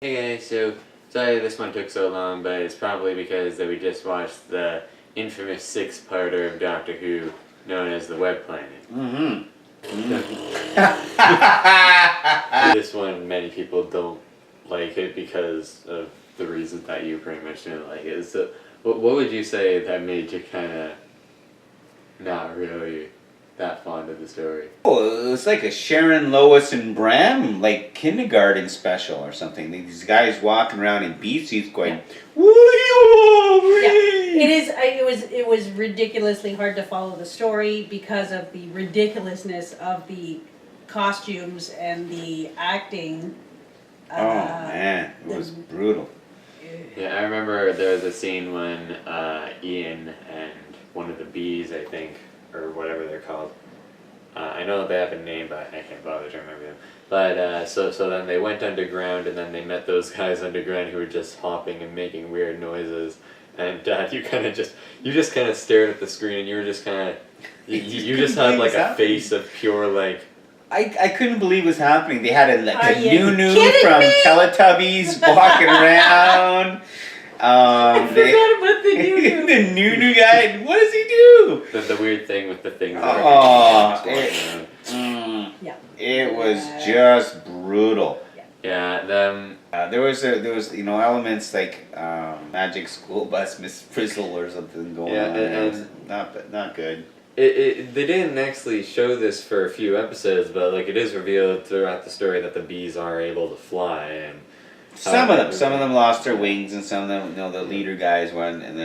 Hey guys, so sorry this one took so long, but it's probably because that we just watched the infamous six-parter of Doctor Who known as the Web Planet. This one, many people don't like it because of the reasons that you pretty much didn't like it. So, what would you say that made you kind of not really that fond of the story? Oh, it was like a Sharon, Lois, and Bram like kindergarten special or something. These guys walking around in beat suits going, "What do you want, me?" It is. It was ridiculously hard to follow the story because of the ridiculousness of the costumes and the acting. Oh man, it was brutal. Yeah, I remember there was a scene when Ian and one of the bees, I think, or whatever they're called. I know they have a name, but I can't bother to remember them. But so then they went underground, and then they met those guys underground who were just hopping and making weird noises. And you just kind of stared at the screen, and you were just kind of you just had like a face of pure like. I couldn't believe what was happening. They had a Nunu kidding from me? Teletubbies walking around. I forgot about the Nunu. The Nunu guy. What does he do? The weird thing with the things. It was just brutal. Yeah, there was elements like Magic School Bus Miss Frizzle or something going on. And not good. They didn't actually show this for a few episodes, but like it is revealed throughout the story that the bees are able to fly, and some of them lost their wings, and some of them, the leader guys went, and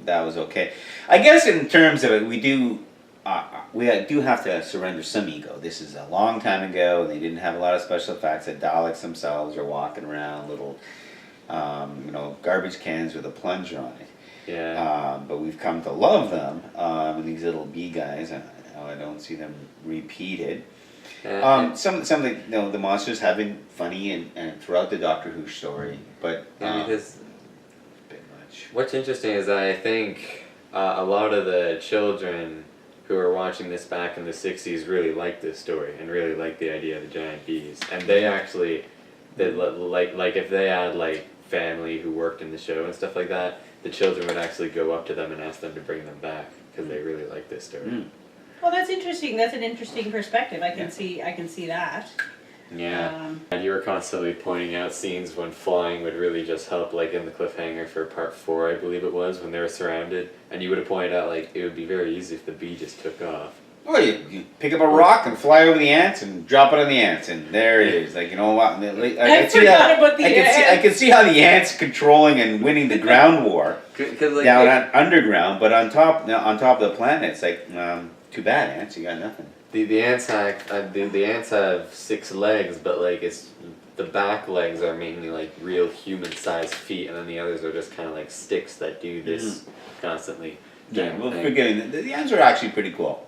that was okay. I guess in terms of it, we do have to surrender some ego. This is a long time ago, and they didn't have a lot of special effects. The Daleks themselves are walking around little, garbage cans with a plunger on it. Yeah. But we've come to love them, and these little bee guys. I don't see them repeated. Some of the monsters have been funny and throughout the Doctor Who story, but because a bit much. What's interesting is that I think a lot of the children who were watching this back in the 60s really liked this story and really liked the idea of the giant bees, and they actually like if they had like family who worked in the show and stuff like that, the children would actually go up to them and ask them to bring them back because they really liked this story. Well, that's interesting. That's an interesting perspective. I can see that. Yeah. And you were constantly pointing out scenes when flying would really just help, like in the cliffhanger for part 4, I believe it was, when they were surrounded, and you would have pointed out like it would be very easy if the bee just took off. Well, you pick up a rock and fly over the ants and drop it on the ants, and there it is. Like, you know what? I forgot about the ants. I can see how the ants controlling and winning the ground war down underground, but on top of the planet, it's like too bad, ants. You got nothing. The ants have 6 legs, but like it's the back legs are mainly like real human-sized feet, and then the others are just kind of like sticks that do this constantly. Yeah, well, forgetting the ants are actually pretty cool.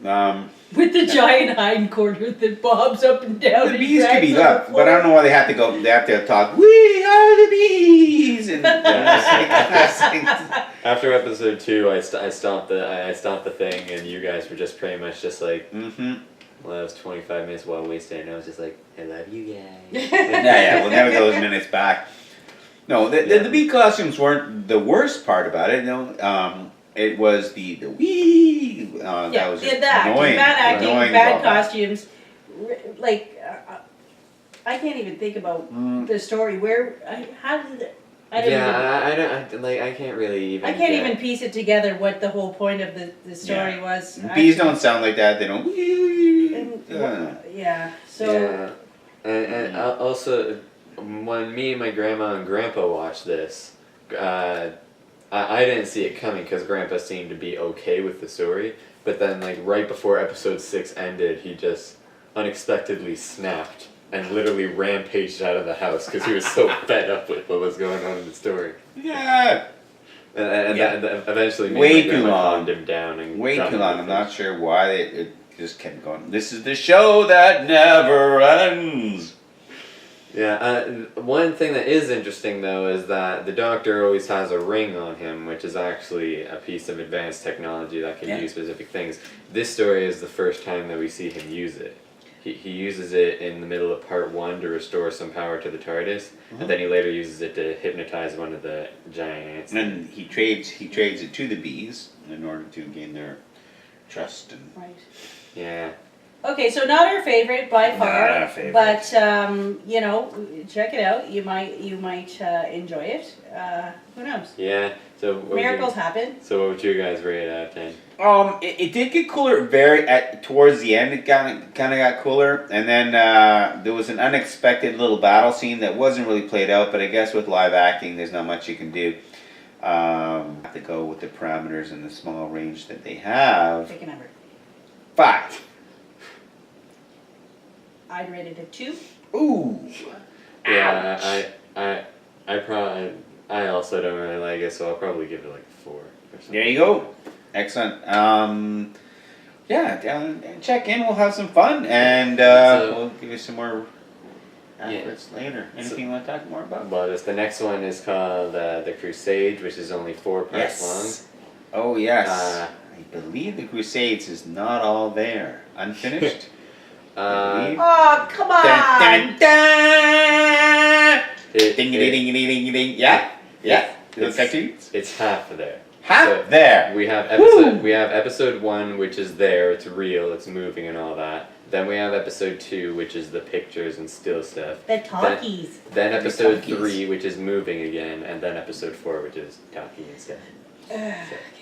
With the giant hindquarters that bobs up and down. The bees can be up, but I don't know why they have to go. They have to talk. We are the bees. And after episode 2, I stopped the thing, and you guys were just pretty much just like, well, that was 25 minutes well wasted, and I was just like, I love you guys. yeah, we'll never go those minutes back. No, the bee costumes weren't the worst part about it. It was the wee. That was just annoying. Bad acting, annoying bad costumes. Like, I can't even think about the story. How did it? I can't really even. I can't even piece it together what the whole point of the story was. Bees don't sound like that. They don't. So. Yeah, and also when me and my grandma and grandpa watched this, I didn't see it coming because Grandpa seemed to be okay with the story, but then like right before episode 6 ended, he just unexpectedly snapped and literally rampaged out of the house because he was so fed up with what was going on in the story. Yeah. And eventually way too long. Calmed him down and way too long. I'm not sure why it just kept going. This is the show that never ends. Yeah, one thing that is interesting though is that the Doctor always has a ring on him, which is actually a piece of advanced technology that can do specific things. This story is the first time that we see him use it. he uses it in the middle of part 1 to restore some power to the TARDIS, and then he later uses it to hypnotize one of the giant ants. And then he trades it to the bees in order to gain their trust and. Right. Yeah. Okay, so not our favorite by far, Not our favorite. but you know, check it out. You might enjoy it. Who knows? Yeah. So what would Miracles you, happen. So what would you guys rate it out of 10? It did get cooler towards the end. It kind of got cooler, and then there was an unexpected little battle scene that wasn't really played out. But I guess with live acting, there's not much you can do. Have to go with the parameters and the small range that they have. Pick a number. 5. I'd rate it a 2. Ooh. Yeah, I also don't really like it, so I'll probably give it like a 4 or something. There you go. Excellent. Yeah, check in. We'll have some fun, and we'll give you some more efforts later. Anything you want to talk more about? Well, the next one is called The Crusade, which is only 4 parts long. Oh, yes. I believe The Crusades is not all there. Unfinished? Oh, come on! Dun, dun, dun! It- Ding, it- ding, ding, ding, ding. Yeah. Those cartoons? It's half there. Half So, there. We have episode 1, which is there, it's real, it's moving and all that. Then we have episode 2, which is the pictures and still stuff. The talkies. Then episode talkies. 3, which is moving again, and then episode 4, which is talking and stuff.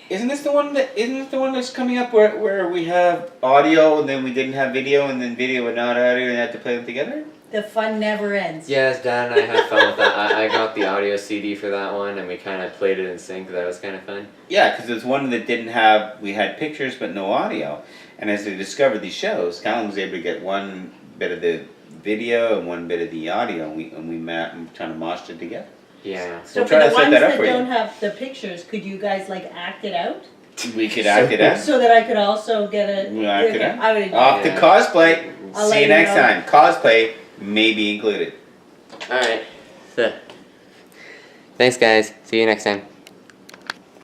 Isn't this the one that's coming up where we have audio and then we didn't have video and then video and not audio and had to play them together? The fun never ends. Yes, Dad and I had fun with that. I got the audio CD for that one, and we kind of played it in sync. That was kind of fun. Yeah, because there's one that didn't have, we had pictures but no audio. And as they discovered these shows, Callum was able to get one bit of the video and one bit of the audio, and we kind of moshed it together. Yeah. So We'll for try the to set ones that up that for you. don't have the pictures, could you guys like act it out? We could act it out. So that I could also get a. We'll act it out. I would enjoy Off it. to cosplay. I'll See let you you next know. time. Cosplay may be included. All right. So, thanks, guys. See you next time.